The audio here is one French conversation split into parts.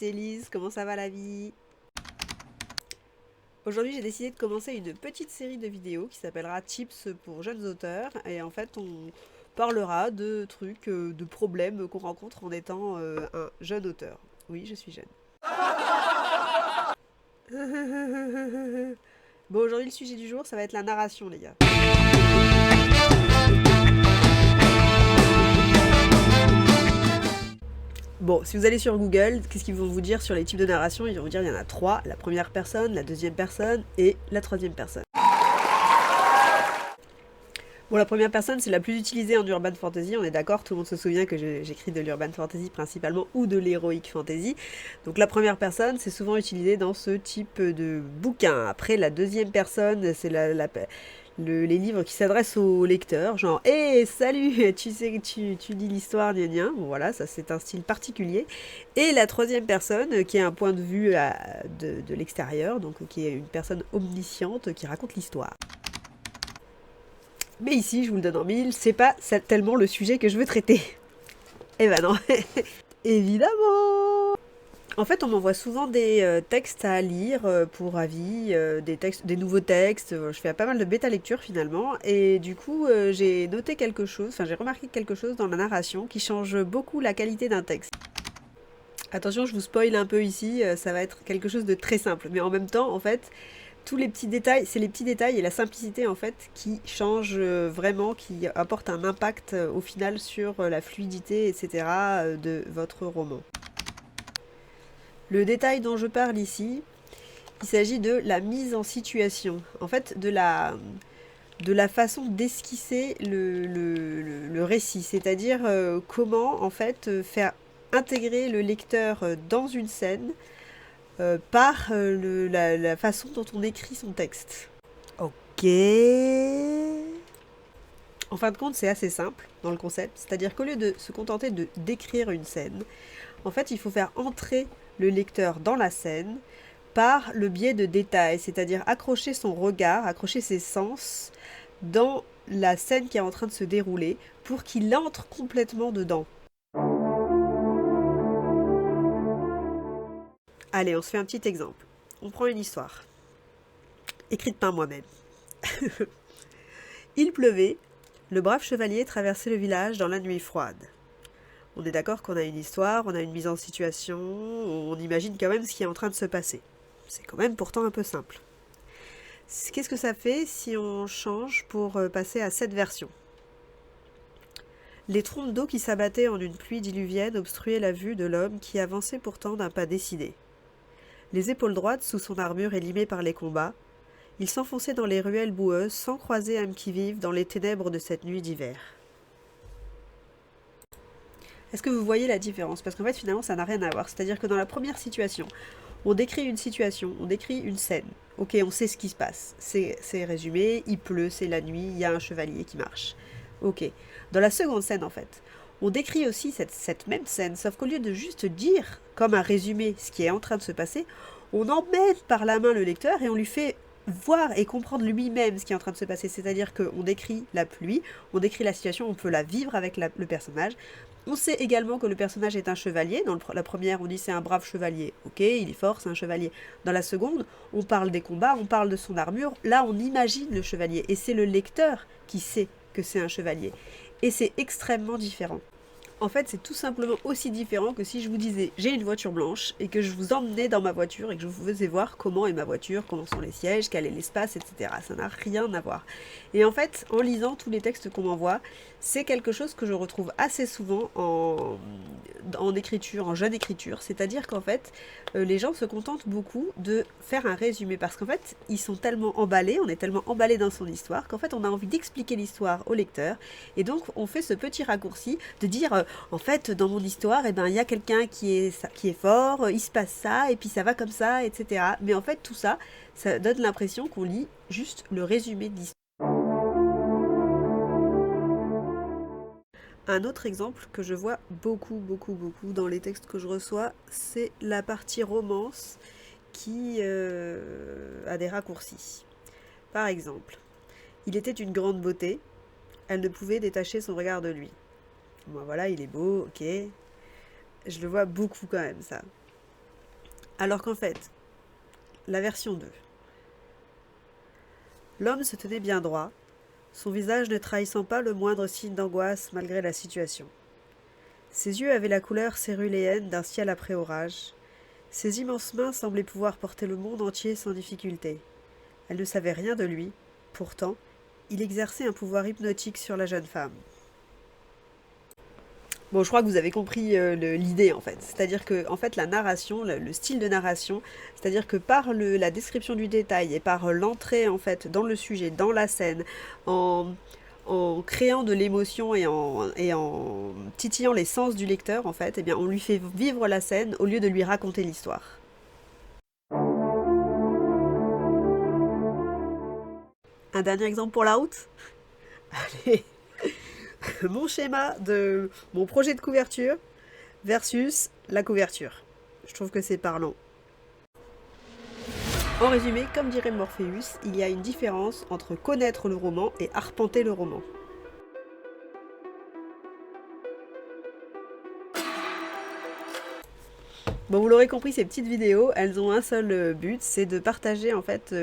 c'est Elise, comment ça va la vie? Aujourd'hui j'ai décidé de commencer une petite série de vidéos qui s'appellera Tips pour jeunes auteurs et en fait on parlera de trucs, de problèmes qu'on rencontre en étant un jeune auteur. Oui, je suis jeune. Bon, aujourd'hui le sujet du jour ça va être la narration les gars. Bon, si vous allez sur Google, qu'est-ce qu'ils vont vous dire sur les types de narration? Ils vont vous dire qu'il y en a trois, la première personne, la deuxième personne et la troisième personne. Bon, la première personne, c'est la plus utilisée en urban fantasy, on est d'accord, tout le monde se souvient que j'écris de l'urban fantasy principalement ou de l'heroic fantasy. Donc la première personne, c'est souvent utilisé dans ce type de bouquin. Après, la deuxième personne, c'est les livres qui s'adressent aux lecteurs, genre « Hé, salut, tu sais que tu lis l'histoire, gna gna ». Bon, voilà, ça c'est un style particulier. Et la troisième personne, qui est un point de vue de l'extérieur, donc qui est une personne omnisciente qui raconte l'histoire. Mais ici, je vous le donne en mille, c'est pas tellement le sujet que je veux traiter. Eh ben non, évidemment. En fait, on m'envoie souvent des textes à lire pour avis, des nouveaux textes. Je fais pas mal de bêta lecture finalement, et du coup, j'ai noté quelque chose, enfin j'ai remarqué quelque chose dans la narration qui change beaucoup la qualité d'un texte. Attention, je vous spoil un peu ici, ça va être quelque chose de très simple, mais en même temps, en fait, tous les petits détails, c'est les petits détails et la simplicité en fait qui changent vraiment, qui apportent un impact au final sur la fluidité, etc. De votre roman. Le détail dont je parle ici, il s'agit de la mise en situation, en fait de la façon d'esquisser le récit, c'est-à-dire comment en fait faire intégrer le lecteur dans une scène par la façon dont on écrit son texte. Ok. En fin de compte, c'est assez simple dans le concept, c'est-à-dire qu'au lieu de se contenter de décrire une scène, en fait, il faut faire entrer le lecteur dans la scène par le biais de détails, c'est-à-dire accrocher son regard, accrocher ses sens dans la scène qui est en train de se dérouler pour qu'il entre complètement dedans. Allez, on se fait un petit exemple. On prend une histoire, écrite par moi-même. Il pleuvait, le brave chevalier traversait le village dans la nuit froide. On est d'accord qu'on a une histoire, on a une mise en situation, on imagine quand même ce qui est en train de se passer. C'est quand même pourtant un peu simple. Qu'est-ce que ça fait si on change pour passer à cette version? Les trompes d'eau qui s'abattaient en une pluie diluvienne obstruaient la vue de l'homme qui avançait pourtant d'un pas décidé. Les épaules droites sous son armure élimée par les combats, il s'enfonçait dans les ruelles boueuses sans croiser âme qui vive dans les ténèbres de cette nuit d'hiver. Est-ce que vous voyez la différence? Parce qu'en fait, finalement, ça n'a rien à voir. C'est-à-dire que dans la première situation, on décrit une situation, on décrit une scène. Ok, on sait ce qui se passe. C'est résumé, il pleut, c'est la nuit, il y a un chevalier qui marche. Ok. Dans la seconde scène, en fait, on décrit aussi cette même scène, sauf qu'au lieu de juste dire, comme un résumé, ce qui est en train de se passer, on emmène par la main le lecteur et on lui fait voir et comprendre lui-même ce qui est en train de se passer. C'est-à-dire qu'on décrit la pluie, on décrit la situation, on peut la vivre avec le personnage. On sait également que le personnage est un chevalier. Dans la première, on dit c'est un brave chevalier. Ok, il est fort, c'est un chevalier. Dans la seconde, on parle des combats, on parle de son armure. Là, on imagine le chevalier. Et c'est le lecteur qui sait que c'est un chevalier. Et c'est extrêmement différent. En fait, c'est tout simplement aussi différent que si je vous disais j'ai une voiture blanche et que je vous emmenais dans ma voiture et que je vous faisais voir comment est ma voiture, comment sont les sièges, quel est l'espace, etc. Ça n'a rien à voir. Et en fait, en lisant tous les textes qu'on m'envoie, c'est quelque chose que je retrouve assez souvent en écriture, en jeune écriture. C'est-à-dire qu'en fait, les gens se contentent beaucoup de faire un résumé parce qu'en fait, ils sont tellement emballés, on est tellement emballés dans son histoire qu'en fait, on a envie d'expliquer l'histoire au lecteur. Et donc, on fait ce petit raccourci de dire en fait, dans mon histoire, eh ben, il y a quelqu'un qui est fort, il se passe ça, et puis ça va comme ça, etc. Mais en fait, tout ça, ça donne l'impression qu'on lit juste le résumé de l'histoire. Un autre exemple que je vois beaucoup dans les textes que je reçois, c'est la partie romance qui a des raccourcis. Par exemple, il était une grande beauté, elle ne pouvait détacher son regard de lui. Bon, voilà, il est beau, ok. Je le vois beaucoup quand même, ça. Alors qu'en fait, la version 2. L'homme se tenait bien droit, son visage ne trahissant pas le moindre signe d'angoisse malgré la situation. Ses yeux avaient la couleur céruléenne d'un ciel après orage. Ses immenses mains semblaient pouvoir porter le monde entier sans difficulté. Elle ne savait rien de lui, pourtant, il exerçait un pouvoir hypnotique sur la jeune femme. Bon, je crois que vous avez compris l'idée en fait. C'est-à-dire que en fait, la narration, le style de narration, c'est-à-dire que par la description du détail et par l'entrée en fait dans le sujet, dans la scène, en créant de l'émotion et en titillant les sens du lecteur en fait, eh bien, on lui fait vivre la scène au lieu de lui raconter l'histoire. Un dernier exemple pour la route? Allez, mon schéma de mon projet de couverture versus la couverture. Je trouve que c'est parlant. En résumé, comme dirait Morpheus, il y a une différence entre connaître le roman et arpenter le roman. Bon, vous l'aurez compris, ces petites vidéos, elles ont un seul but, c'est de partager en fait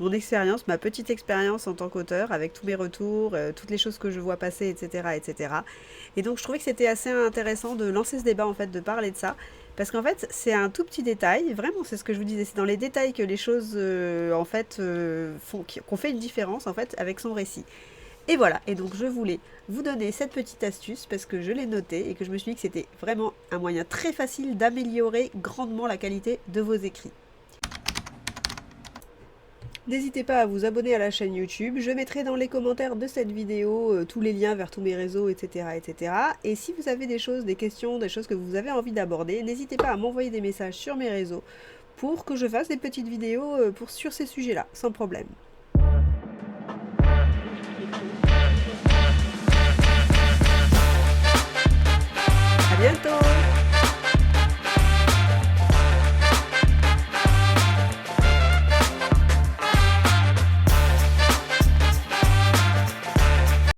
mon expérience, ma petite expérience en tant qu'auteur, avec tous mes retours, toutes les choses que je vois passer, etc., etc. Et donc je trouvais que c'était assez intéressant de lancer ce débat en fait, de parler de ça, parce qu'en fait c'est un tout petit détail, vraiment c'est ce que je vous disais, c'est dans les détails que les choses en fait qu'on fait une différence en fait avec son récit. Et voilà, et donc je voulais vous donner cette petite astuce parce que je l'ai notée et que je me suis dit que c'était vraiment un moyen très facile d'améliorer grandement la qualité de vos écrits. N'hésitez pas à vous abonner à la chaîne YouTube, je mettrai dans les commentaires de cette vidéo tous les liens vers tous mes réseaux, etc., etc. Et si vous avez des choses, des questions, des choses que vous avez envie d'aborder, n'hésitez pas à m'envoyer des messages sur mes réseaux pour que je fasse des petites vidéos sur ces sujets-là, sans problème. À bientôt!